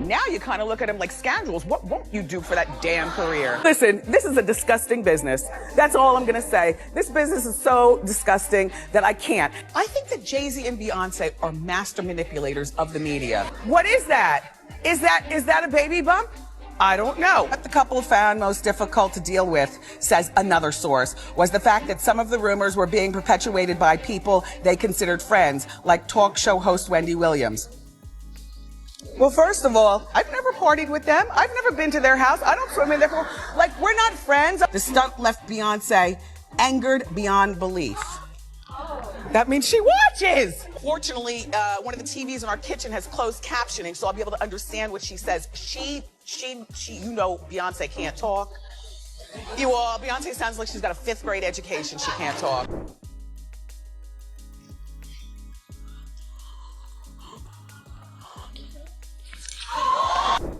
Now you kind of look at them like scoundrels. What won't you do for that damn career? Listen, this is a disgusting business. That's all I'm gonna say. This business is so disgusting that I can't. I think that Jay-Z and Beyonce are master manipulators of the media. What is that? Is that a baby bump? I don't know. What the couple found most difficult to deal with, says another source, was the fact that some of the rumors were being perpetuated by people they considered friends, like talk show host Wendy Williams. Well, first of all, I've never partied with them. I've never been to their house. I don't swim in their pool. Like, we're not friends. The stunt left Beyonce angered beyond belief. That means she watches. Fortunately, one of the TVs in our kitchen has closed captioning, so I'll be able to understand what she says. She, you know, Beyonce can't talk. You all, Beyonce sounds like she's got a 5th grade education. She can't talk.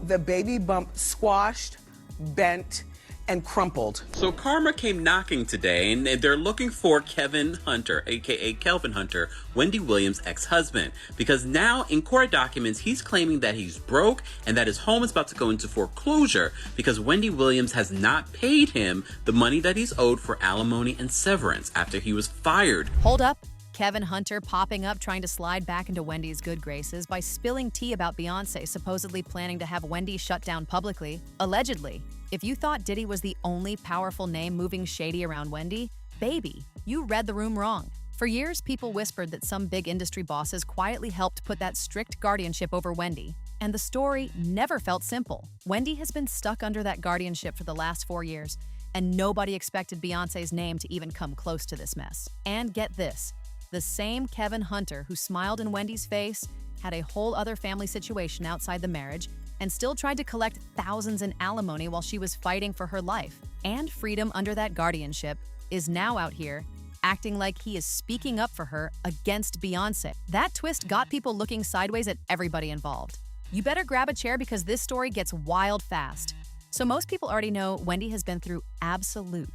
The baby bump squashed, bent, and crumpled. So karma came knocking today, and they're looking for Kevin Hunter, aka Kelvin Hunter, Wendy Williams' ex-husband, because now in court documents he's claiming that he's broke and that his home is about to go into foreclosure because Wendy Williams has not paid him the money that he's owed for alimony and severance after he was fired. Hold up. Kevin Hunter popping up trying to slide back into Wendy's good graces by spilling tea about Beyonce supposedly planning to have Wendy shut down publicly. Allegedly. If you thought Diddy was the only powerful name moving shady around Wendy, baby, you read the room wrong. For years, people whispered that some big industry bosses quietly helped put that strict guardianship over Wendy. And the story never felt simple. Wendy has been stuck under that guardianship for the last 4 years, and nobody expected Beyonce's name to even come close to this mess. And get this, the same Kevin Hunter who smiled in Wendy's face had a whole other family situation outside the marriage and still tried to collect thousands in alimony while she was fighting for her life and freedom under that guardianship, is now out here acting like he is speaking up for her against Beyonce. That twist got people looking sideways at everybody involved. You better grab a chair because this story gets wild fast. So most people already know Wendy has been through absolute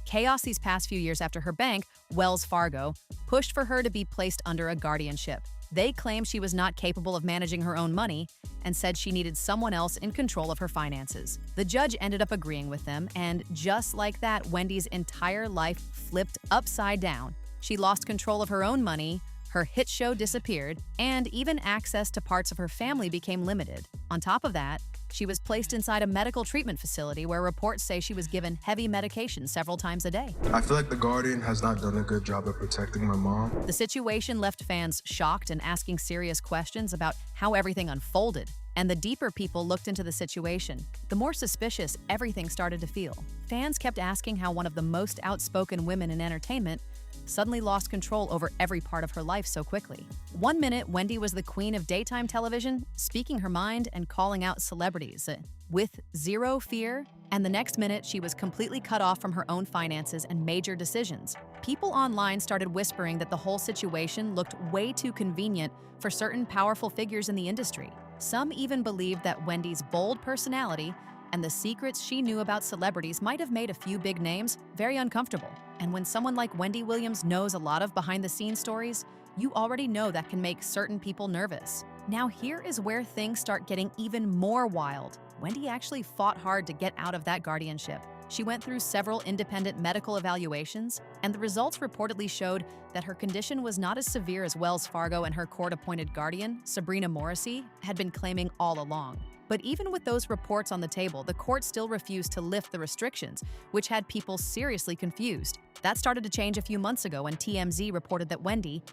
chaos these past few years after her bank, Wells Fargo, pushed for her to be placed under a guardianship. They claimed she was not capable of managing her own money and said she needed someone else in control of her finances. The judge ended up agreeing with them, and just like that, Wendy's entire life flipped upside down. She lost control of her own money, her hit show disappeared, and even access to parts of her family became limited. On top of that, she was placed inside a medical treatment facility where reports say she was given heavy medication several times a day. I feel like the Guardian has not done a good job of protecting my mom. The situation left fans shocked and asking serious questions about how everything unfolded. And the deeper people looked into the situation, the more suspicious everything started to feel. Fans kept asking how one of the most outspoken women in entertainment suddenly lost control over every part of her life so quickly. One minute, Wendy was the queen of daytime television, speaking her mind and calling out celebrities with zero fear, and the next minute, she was completely cut off from her own finances and major decisions. People online started whispering that the whole situation looked way too convenient for certain powerful figures in the industry. Some even believed that Wendy's bold personality and the secrets she knew about celebrities might have made a few big names very uncomfortable. And when someone like Wendy Williams knows a lot of behind-the-scenes stories, you already know that can make certain people nervous. Now here is where things start getting even more wild. Wendy actually fought hard to get out of that guardianship. She went through several independent medical evaluations, and the results reportedly showed that her condition was not as severe as Wells Fargo and her court-appointed guardian, Sabrina Morrissey, had been claiming all along. But even with those reports on the table, the court still refused to lift the restrictions, which had people seriously confused. That started to change a few months ago when TMZ reported that Wendy,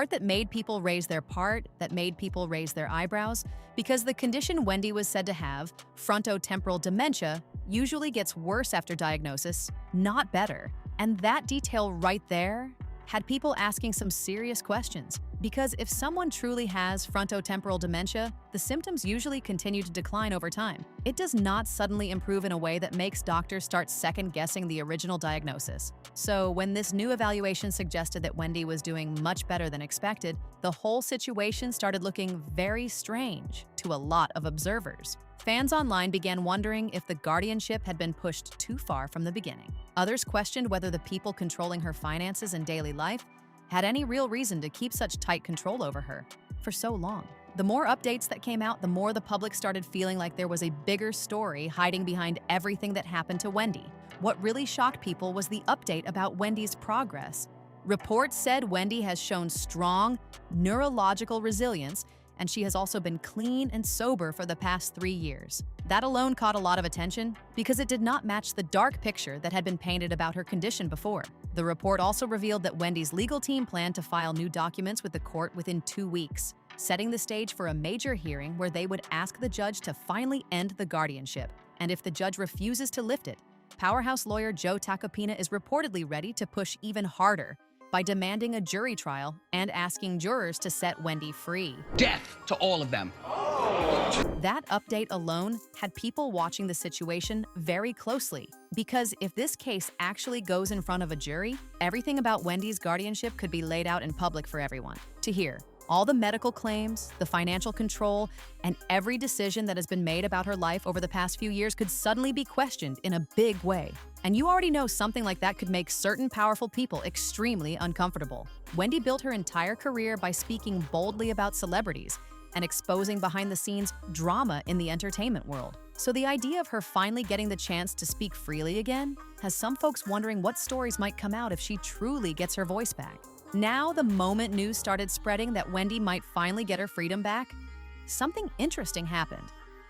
that made people raise their eyebrows, because the condition Wendy was said to have, frontotemporal dementia, usually gets worse after diagnosis, not better. And that detail right there had people asking some serious questions. Because if someone truly has frontotemporal dementia, the symptoms usually continue to decline over time. It does not suddenly improve in a way that makes doctors start second-guessing the original diagnosis. So when this new evaluation suggested that Wendy was doing much better than expected, the whole situation started looking very strange to a lot of observers. Fans online began wondering if the guardianship had been pushed too far from the beginning. Others questioned whether the people controlling her finances and daily life had any real reason to keep such tight control over her for so long. The more updates that came out, the more the public started feeling like there was a bigger story hiding behind everything that happened to Wendy. What really shocked people was the update about Wendy's progress. Reports said Wendy has shown strong neurological resilience, and she has also been clean and sober for the past 3 years. That alone caught a lot of attention because it did not match the dark picture that had been painted about her condition before. The report also revealed that Wendy's legal team planned to file new documents with the court within 2 weeks, setting the stage for a major hearing where they would ask the judge to finally end the guardianship. And if the judge refuses to lift it, powerhouse lawyer Joe Tacopina is reportedly ready to push even harder by demanding a jury trial and asking jurors to set Wendy free. Death to all of them. That update alone had people watching the situation very closely, because if this case actually goes in front of a jury, everything about Wendy's guardianship could be laid out in public for everyone to hear. All the medical claims, the financial control, and every decision that has been made about her life over the past few years could suddenly be questioned in a big way. And you already know something like that could make certain powerful people extremely uncomfortable. Wendy built her entire career by speaking boldly about celebrities and exposing behind-the-scenes drama in the entertainment world. So the idea of her finally getting the chance to speak freely again has some folks wondering what stories might come out if she truly gets her voice back. Now, the moment news started spreading that Wendy might finally get her freedom back, something interesting happened.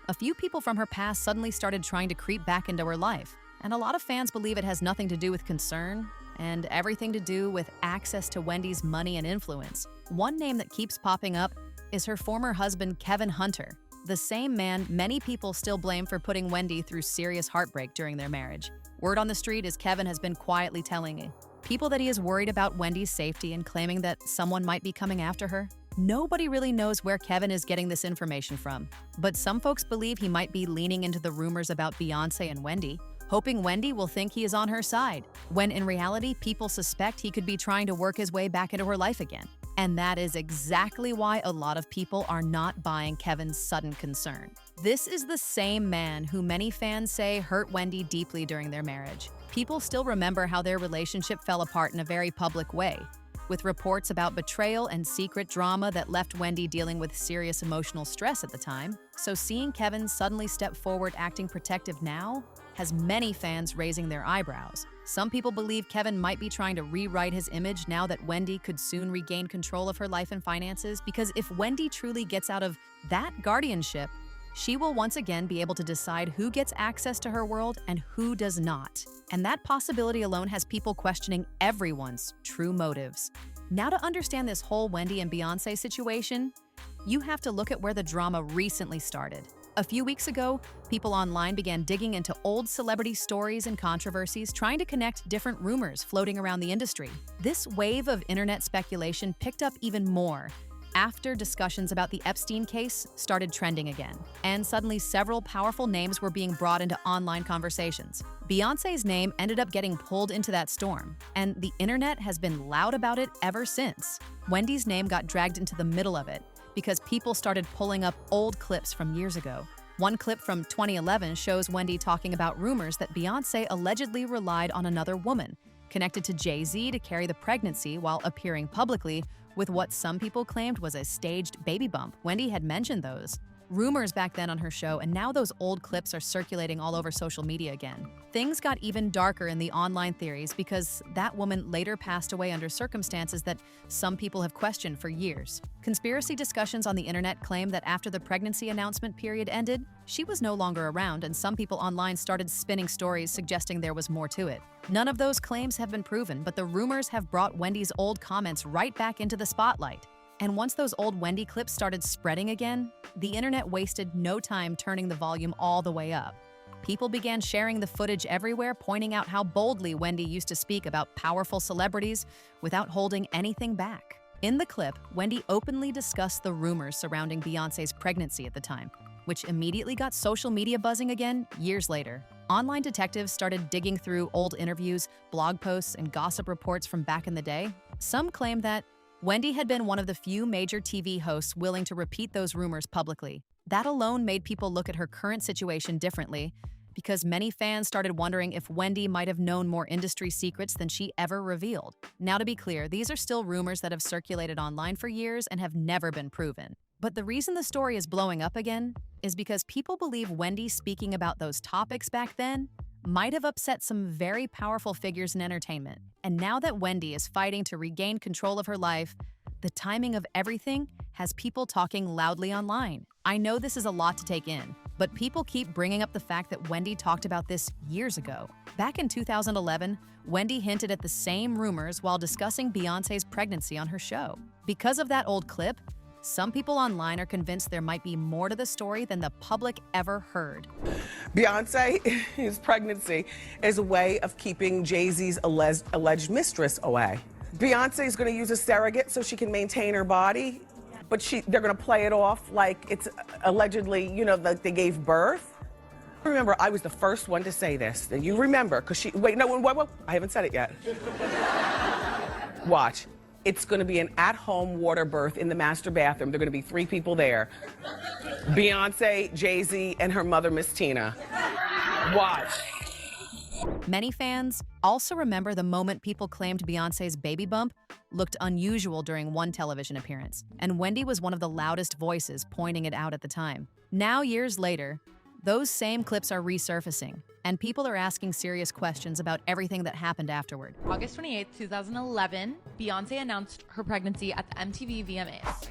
A few people from her past suddenly started trying to creep back into her life, and a lot of fans believe it has nothing to do with concern and everything to do with access to Wendy's money and influence. One name that keeps popping up is her former husband, Kevin Hunter, the same man many people still blame for putting Wendy through serious heartbreak during their marriage. Word on the street is Kevin has been quietly telling people that he is worried about Wendy's safety and claiming that someone might be coming after her. Nobody really knows where Kevin is getting this information from, but some folks believe he might be leaning into the rumors about Beyonce and Wendy, hoping Wendy will think he is on her side, when in reality, people suspect he could be trying to work his way back into her life again. And that is exactly why a lot of people are not buying Kevin's sudden concern. This is the same man who many fans say hurt Wendy deeply during their marriage. People still remember how their relationship fell apart in a very public way, with reports about betrayal and secret drama that left Wendy dealing with serious emotional stress at the time. So seeing Kevin suddenly step forward acting protective now has many fans raising their eyebrows. Some people believe Kevin might be trying to rewrite his image now that Wendy could soon regain control of her life and finances, because if Wendy truly gets out of that guardianship, she will once again be able to decide who gets access to her world and who does not. And that possibility alone has people questioning everyone's true motives. Now, to understand this whole Wendy and Beyonce situation, you have to look at where the drama recently started. A few weeks ago, people online began digging into old celebrity stories and controversies, trying to connect different rumors floating around the industry. This wave of internet speculation picked up even more after discussions about the Epstein case started trending again, and suddenly several powerful names were being brought into online conversations. Beyonce's name ended up getting pulled into that storm, and the internet has been loud about it ever since. Wendy's name got dragged into the middle of it because people started pulling up old clips from years ago. One clip from 2011 shows Wendy talking about rumors that Beyonce allegedly relied on another woman, connected to Jay-Z, to carry the pregnancy while appearing publicly with what some people claimed was a staged baby bump. Wendy had mentioned those rumors back then on her show, and now those old clips are circulating all over social media again. Things got even darker in the online theories because that woman later passed away under circumstances that some people have questioned for years. Conspiracy discussions on the internet claim that after the pregnancy announcement period ended, she was no longer around, and some people online started spinning stories suggesting there was more to it. None of those claims have been proven, but the rumors have brought Wendy's old comments right back into the spotlight. And once those old Wendy clips started spreading again, the internet wasted no time turning the volume all the way up. People began sharing the footage everywhere, pointing out how boldly Wendy used to speak about powerful celebrities without holding anything back. In the clip, Wendy openly discussed the rumors surrounding Beyonce's pregnancy at the time, which immediately got social media buzzing again years later. Online detectives started digging through old interviews, blog posts, and gossip reports from back in the day. Some claimed that Wendy had been one of the few major TV hosts willing to repeat those rumors publicly. That alone made people look at her current situation differently, because many fans started wondering if Wendy might have known more industry secrets than she ever revealed. Now, to be clear, these are still rumors that have circulated online for years and have never been proven. But the reason the story is blowing up again is because people believe Wendy speaking about those topics back then might have upset some very powerful figures in entertainment. And now that Wendy is fighting to regain control of her life, the timing of everything has people talking loudly online. I know this is a lot to take in, but people keep bringing up the fact that Wendy talked about this years ago. Back in 2011, Wendy hinted at the same rumors while discussing Beyonce's pregnancy on her show. Because of that old clip, some people online are convinced there might be more to the story than the public ever heard. Beyonce's pregnancy is a way of keeping Jay-Z's alleged mistress away. Beyonce is going to use a surrogate so she can maintain her body, but they're going to play it off like it's allegedly, like they gave birth. Remember, I was the first one to say this. And you remember, because wait, I haven't said it yet. Watch. It's going to be an at-home water birth in the master bathroom. There are going to be 3 people there. Beyonce, Jay-Z, and her mother, Miss Tina. Watch. Many fans also remember the moment people claimed Beyonce's baby bump looked unusual during one television appearance, and Wendy was one of the loudest voices pointing it out at the time. Now, years later, those same clips are resurfacing, and people are asking serious questions about everything that happened afterward. August 28th, 2011, Beyonce announced her pregnancy at the MTV VMAs.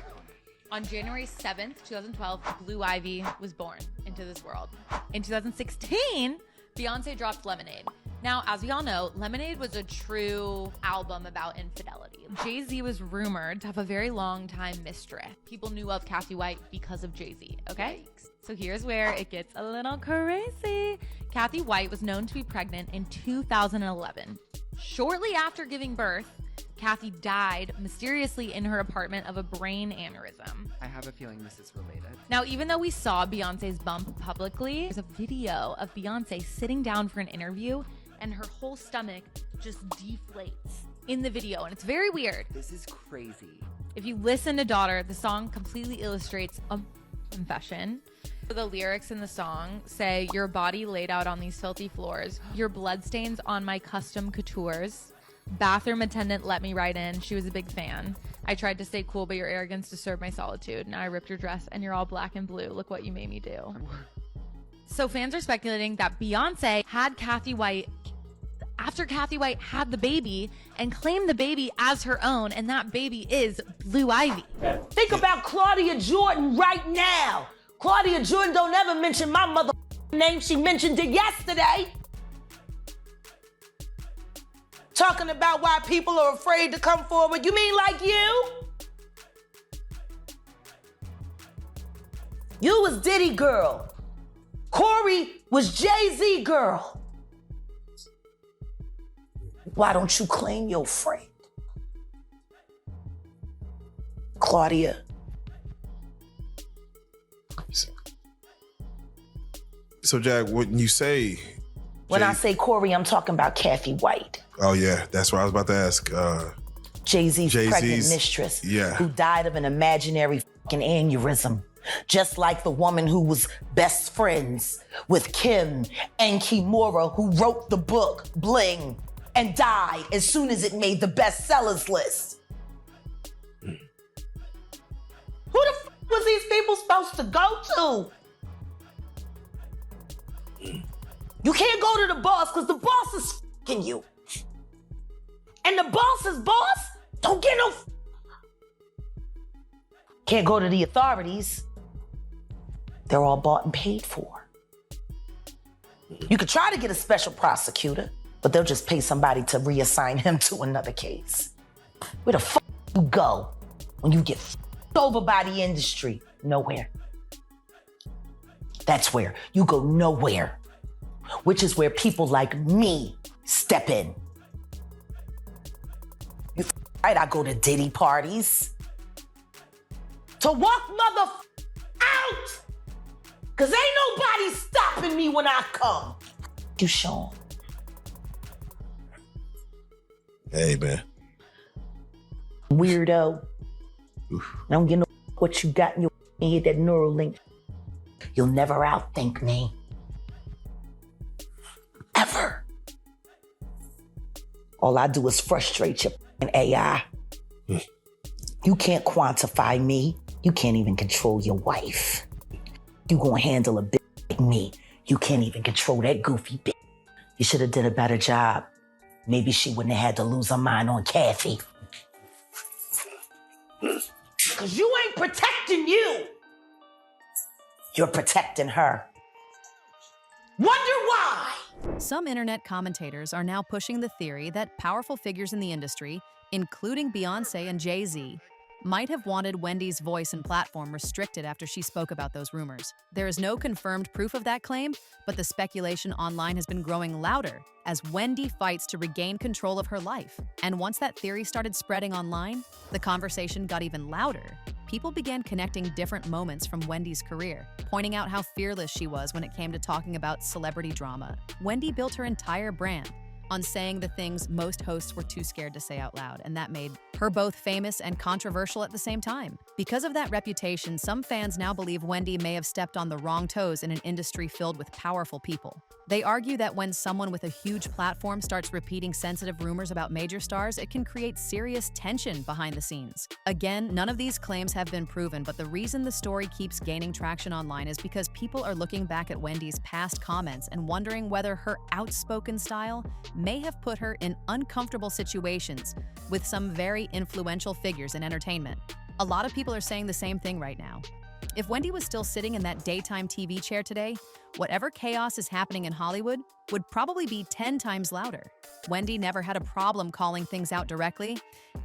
On January 7th, 2012, Blue Ivy was born into this world. In 2016, Beyonce dropped Lemonade. Now, as we all know, Lemonade was a true album about infidelity. Jay-Z was rumored to have a very long-time mistress. People knew of Kathy White because of Jay-Z, okay? So here's where it gets a little crazy. Kathy White was known to be pregnant in 2011. Shortly after giving birth, Kathy died mysteriously in her apartment of a brain aneurysm. I have a feeling this is related. Now, even though we saw Beyonce's bump publicly, there's a video of Beyonce sitting down for an interview and her whole stomach just deflates in the video, and it's very weird. This is crazy. If you listen to Daughter, the song completely illustrates a confession. The lyrics in the song say, "Your body laid out on these filthy floors, your bloodstains on my custom coutures. Bathroom attendant let me right in. She was a big fan. I tried to stay cool, but your arrogance disturbed my solitude. Now I ripped your dress and you're all black and blue. Look what you made me do." So fans are speculating that Beyonce had Kathy White after Kathy White had the baby and claimed the baby as her own, and that baby is Blue Ivy. Think about Claudia Jordan right now. Claudia Jordan don't ever mention my mother name. She mentioned it yesterday. Talking about why people are afraid to come forward. You mean like you? You was Diddy girl. Corey was Jay-Z girl. Why don't you claim your friend? Claudia. So, Jack, when you say... When I say Corey, I'm talking about Kathy White. Oh, yeah. That's what I was about to ask. Jay-Z's pregnant mistress. Yeah. Who died of an imaginary fucking aneurysm. Just like the woman who was best friends with Kim and Kimura, who wrote the book Bling and died as soon as it made the bestsellers list. Who the f was these people supposed to go to? You can't go to the boss because the boss is f***ing you. And the boss's boss don't get no Can't go to the authorities. They're all bought and paid for. You could try to get a special prosecutor, but they'll just pay somebody to reassign him to another case. Where the f you go when you get f***ed over by the industry? Nowhere. That's where you go nowhere. Which is where people like me step in. You right, I go to Diddy parties. To walk mother out! Cause ain't nobody stopping me when I come. You Sean. Hey, man. Weirdo. Oof. I don't get no what you got in your head, that neural link. You'll never outthink me. Ever. All I do is frustrate your AI. You can't quantify me. You can't even control your wife. You gonna handle a bitch like me. You can't even control that goofy bitch. You should have did a better job. Maybe she wouldn't have had to lose her mind on Kathy. Because you ain't protecting you. You're protecting her. Wonder why? Some internet commentators are now pushing the theory that powerful figures in the industry, including Beyonce and Jay-Z, might have wanted Wendy's voice and platform restricted after she spoke about those rumors. There is no confirmed proof of that claim, but the speculation online has been growing louder as Wendy fights to regain control of her life. And once that theory started spreading online, the conversation got even louder. People began connecting different moments from Wendy's career, pointing out how fearless she was when it came to talking about celebrity drama. Wendy built her entire brand on saying the things most hosts were too scared to say out loud, and that made her both famous and controversial at the same time. Because of that reputation, some fans now believe Wendy may have stepped on the wrong toes in an industry filled with powerful people. They argue that when someone with a huge platform starts repeating sensitive rumors about major stars, it can create serious tension behind the scenes. Again, none of these claims have been proven, but the reason the story keeps gaining traction online is because people are looking back at Wendy's past comments and wondering whether her outspoken style may have put her in uncomfortable situations with some very influential figures in entertainment. A lot of people are saying the same thing right now. If Wendy was still sitting in that daytime TV chair today, whatever chaos is happening in Hollywood would probably be 10 times louder. Wendy never had a problem calling things out directly,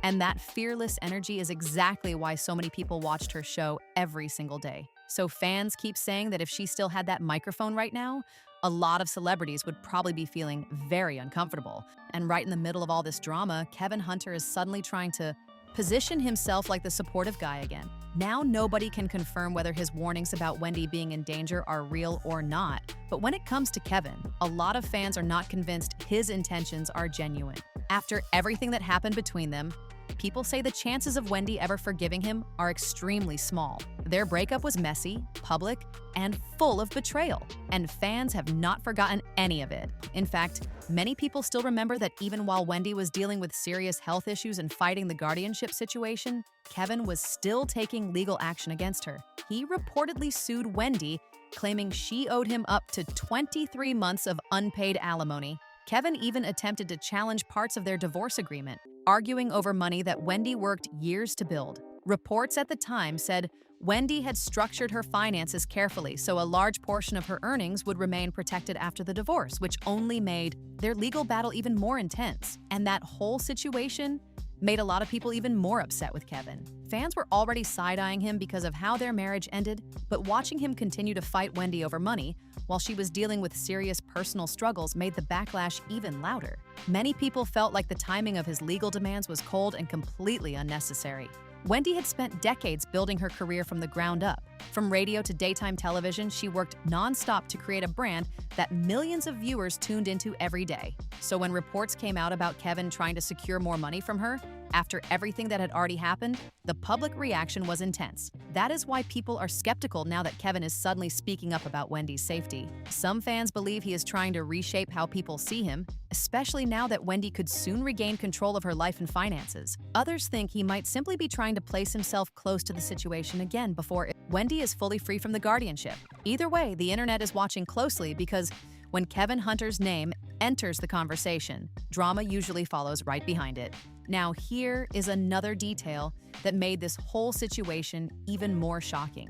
and that fearless energy is exactly why so many people watched her show every single day. So fans keep saying that if she still had that microphone right now, a lot of celebrities would probably be feeling very uncomfortable. And right in the middle of all this drama, Kevin Hunter is suddenly trying to position himself like the supportive guy again. Now nobody can confirm whether his warnings about Wendy being in danger are real or not. But when it comes to Kevin, a lot of fans are not convinced his intentions are genuine. After everything that happened between them, people say the chances of Wendy ever forgiving him are extremely small. Their breakup was messy, public, and full of betrayal, and fans have not forgotten any of it. In fact, many people still remember that even while Wendy was dealing with serious health issues and fighting the guardianship situation, Kevin was still taking legal action against her. He reportedly sued Wendy, claiming she owed him up to 23 months of unpaid alimony. Kevin even attempted to challenge parts of their divorce agreement, arguing over money that Wendy worked years to build. Reports at the time said Wendy had structured her finances carefully, so a large portion of her earnings would remain protected after the divorce, which only made their legal battle even more intense. And that whole situation made a lot of people even more upset with Kevin. Fans were already side-eyeing him because of how their marriage ended, but watching him continue to fight Wendy over money while she was dealing with serious personal struggles made the backlash even louder. Many people felt like the timing of his legal demands was cold and completely unnecessary. Wendy had spent decades building her career from the ground up. From radio to daytime television, she worked nonstop to create a brand that millions of viewers tuned into every day. So when reports came out about Kevin trying to secure more money from her, after everything that had already happened, the public reaction was intense. That is why people are skeptical now that Kevin is suddenly speaking up about Wendy's safety. Some fans believe he is trying to reshape how people see him, especially now that Wendy could soon regain control of her life and finances. Others think he might simply be trying to place himself close to the situation again before Wendy is fully free from the guardianship. Either way, the internet is watching closely because when Kevin Hunter's name enters the conversation, drama usually follows right behind it. Now, here is another detail that made this whole situation even more shocking.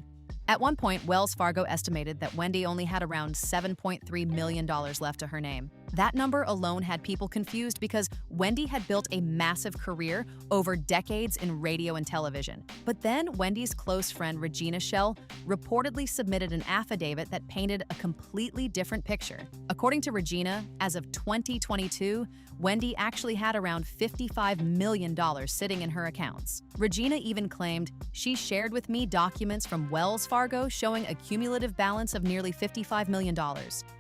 At one point, Wells Fargo estimated that Wendy only had around $7.3 million left to her name. That number alone had people confused because Wendy had built a massive career over decades in radio and television. But then Wendy's close friend Regina Shell reportedly submitted an affidavit that painted a completely different picture. According to Regina, as of 2022, Wendy actually had around $55 million sitting in her accounts. Regina even claimed, "She shared with me documents from Wells Fargo showing a cumulative balance of nearly $55 million.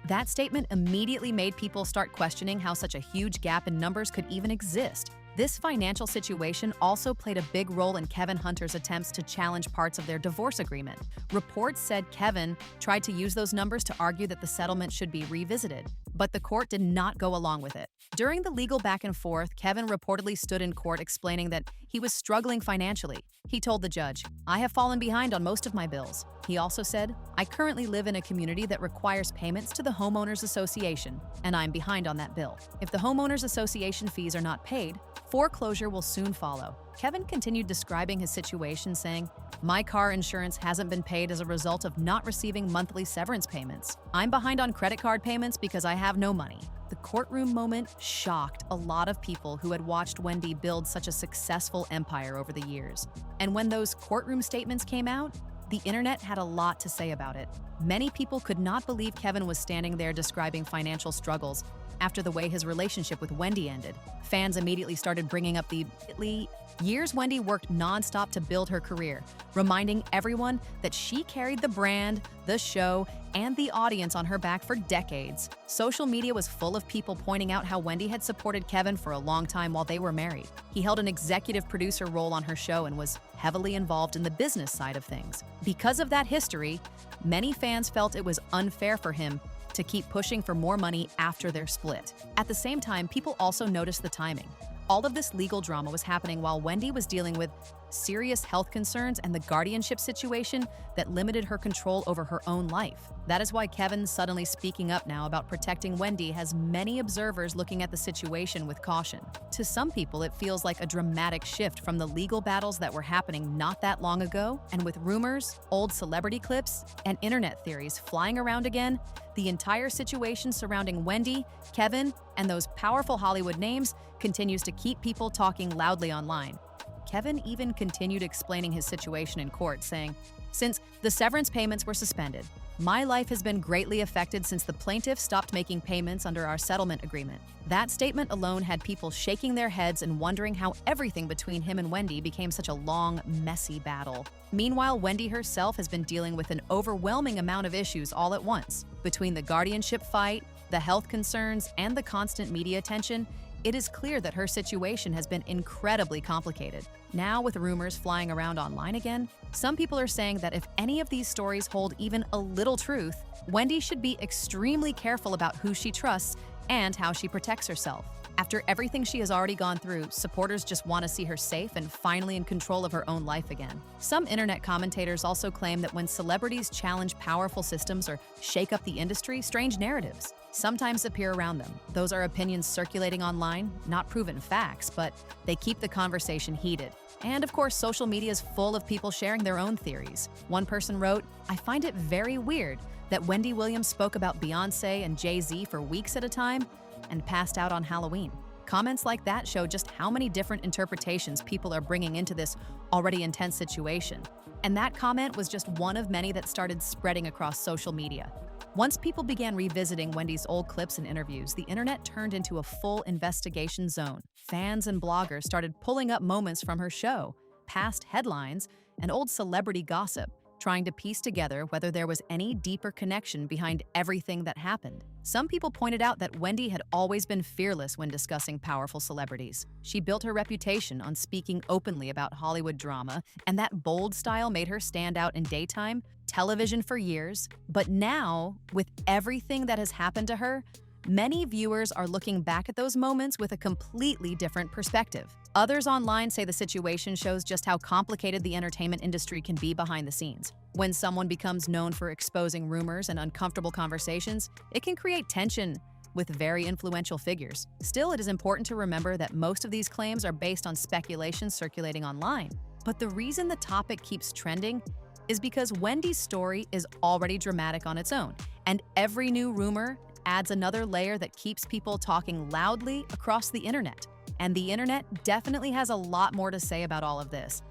That statement immediately made people start questioning how such a huge gap in numbers could even exist. This financial situation also played a big role in Kevin Hunter's attempts to challenge parts of their divorce agreement. Reports said Kevin tried to use those numbers to argue that the settlement should be revisited, but the court did not go along with it. During the legal back and forth, Kevin reportedly stood in court explaining that He was struggling financially. He told the judge, "I have fallen behind on most of my bills." He also said, "I currently live in a community that requires payments to the Homeowners Association, and I'm behind on that bill. If the Homeowners Association fees are not paid, foreclosure will soon follow." Kevin continued describing his situation, saying, "My car insurance hasn't been paid as a result of not receiving monthly severance payments. I'm behind on credit card payments because I have no money." The courtroom moment shocked a lot of people who had watched Wendy build such a successful empire over the years. And when those courtroom statements came out, the internet had a lot to say about it. Many people could not believe Kevin was standing there describing financial struggles after the way his relationship with Wendy ended. Fans immediately started bringing up the years Wendy worked nonstop to build her career, reminding everyone that she carried the brand, the show, and the audience on her back for decades. Social media was full of people pointing out how Wendy had supported Kevin for a long time while they were married. He held an executive producer role on her show and was heavily involved in the business side of things. Because of that history, many fans felt it was unfair for him to keep pushing for more money after their split. At the same time, people also noticed the timing. All of this legal drama was happening while Wendy was dealing with serious health concerns and the guardianship situation that limited her control over her own life. That is why Kevin suddenly speaking up now about protecting Wendy has many observers looking at the situation with caution. To some people, it feels like a dramatic shift from the legal battles that were happening not that long ago, and with rumors, old celebrity clips, and internet theories flying around again, the entire situation surrounding Wendy, Kevin, and those powerful Hollywood names continues to keep people talking loudly online. Kevin even continued explaining his situation in court, saying, "Since the severance payments were suspended, my life has been greatly affected since the plaintiff stopped making payments under our settlement agreement." That statement alone had people shaking their heads and wondering how everything between him and Wendy became such a long, messy battle. Meanwhile, Wendy herself has been dealing with an overwhelming amount of issues all at once. Between the guardianship fight, the health concerns, and the constant media attention, it is clear that her situation has been incredibly complicated. Now, with rumors flying around online again, some people are saying that if any of these stories hold even a little truth, Wendy should be extremely careful about who she trusts and how she protects herself. After everything she has already gone through, supporters just want to see her safe and finally in control of her own life again. Some internet commentators also claim that when celebrities challenge powerful systems or shake up the industry, strange narratives sometimes appear around them. Those are opinions circulating online, not proven facts, but they keep the conversation heated. And of course, social media is full of people sharing their own theories. One person wrote, "I find it very weird that Wendy Williams spoke about Beyonce and Jay-Z for weeks at a time and passed out on Halloween." Comments like that show just how many different interpretations people are bringing into this already intense situation. And that comment was just one of many that started spreading across social media. Once people began revisiting Wendy's old clips and interviews, the internet turned into a full investigation zone. Fans and bloggers started pulling up moments from her show, past headlines, and old celebrity gossip, trying to piece together whether there was any deeper connection behind everything that happened. Some people pointed out that Wendy had always been fearless when discussing powerful celebrities. She built her reputation on speaking openly about Hollywood drama, and that bold style made her stand out in daytime television for years. But now, with everything that has happened to her, many viewers are looking back at those moments with a completely different perspective. Others online say the situation shows just how complicated the entertainment industry can be behind the scenes. When someone becomes known for exposing rumors and uncomfortable conversations, it can create tension with very influential figures. Still, it is important to remember that most of these claims are based on speculation circulating online. But the reason the topic keeps trending is because Wendy's story is already dramatic on its own, and every new rumor adds another layer that keeps people talking loudly across the internet. And the internet definitely has a lot more to say about all of this.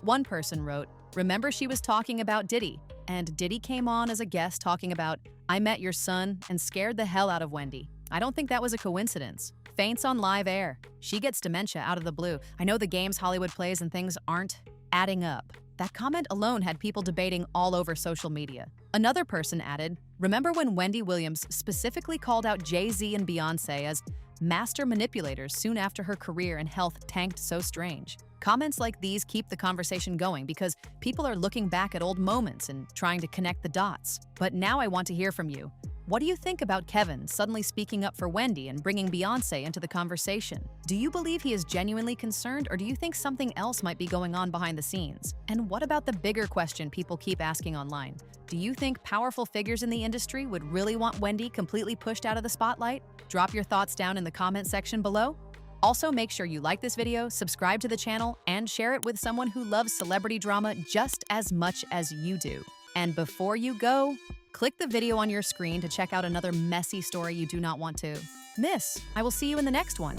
One person wrote, "Remember she was talking about Diddy, and Diddy came on as a guest talking about, 'I met your son,' and scared the hell out of Wendy. I don't think that was a coincidence. Faints on live air. She gets dementia out of the blue. I know the games Hollywood plays and things aren't adding up." That comment alone had people debating all over social media. Another person added, "Remember when Wendy Williams specifically called out Jay-Z and Beyonce as master manipulators soon after her career and health tanked so strange?" Comments like these keep the conversation going because people are looking back at old moments and trying to connect the dots. But now I want to hear from you. What do you think about Kevin suddenly speaking up for Wendy and bringing Beyonce into the conversation? Do you believe he is genuinely concerned, or do you think something else might be going on behind the scenes? And what about the bigger question people keep asking online? Do you think powerful figures in the industry would really want Wendy completely pushed out of the spotlight? Drop your thoughts down in the comment section below. Also, make sure you like this video, subscribe to the channel, and share it with someone who loves celebrity drama just as much as you do. And before you go, click the video on your screen to check out another messy story you do not want to miss. I will see you in the next one.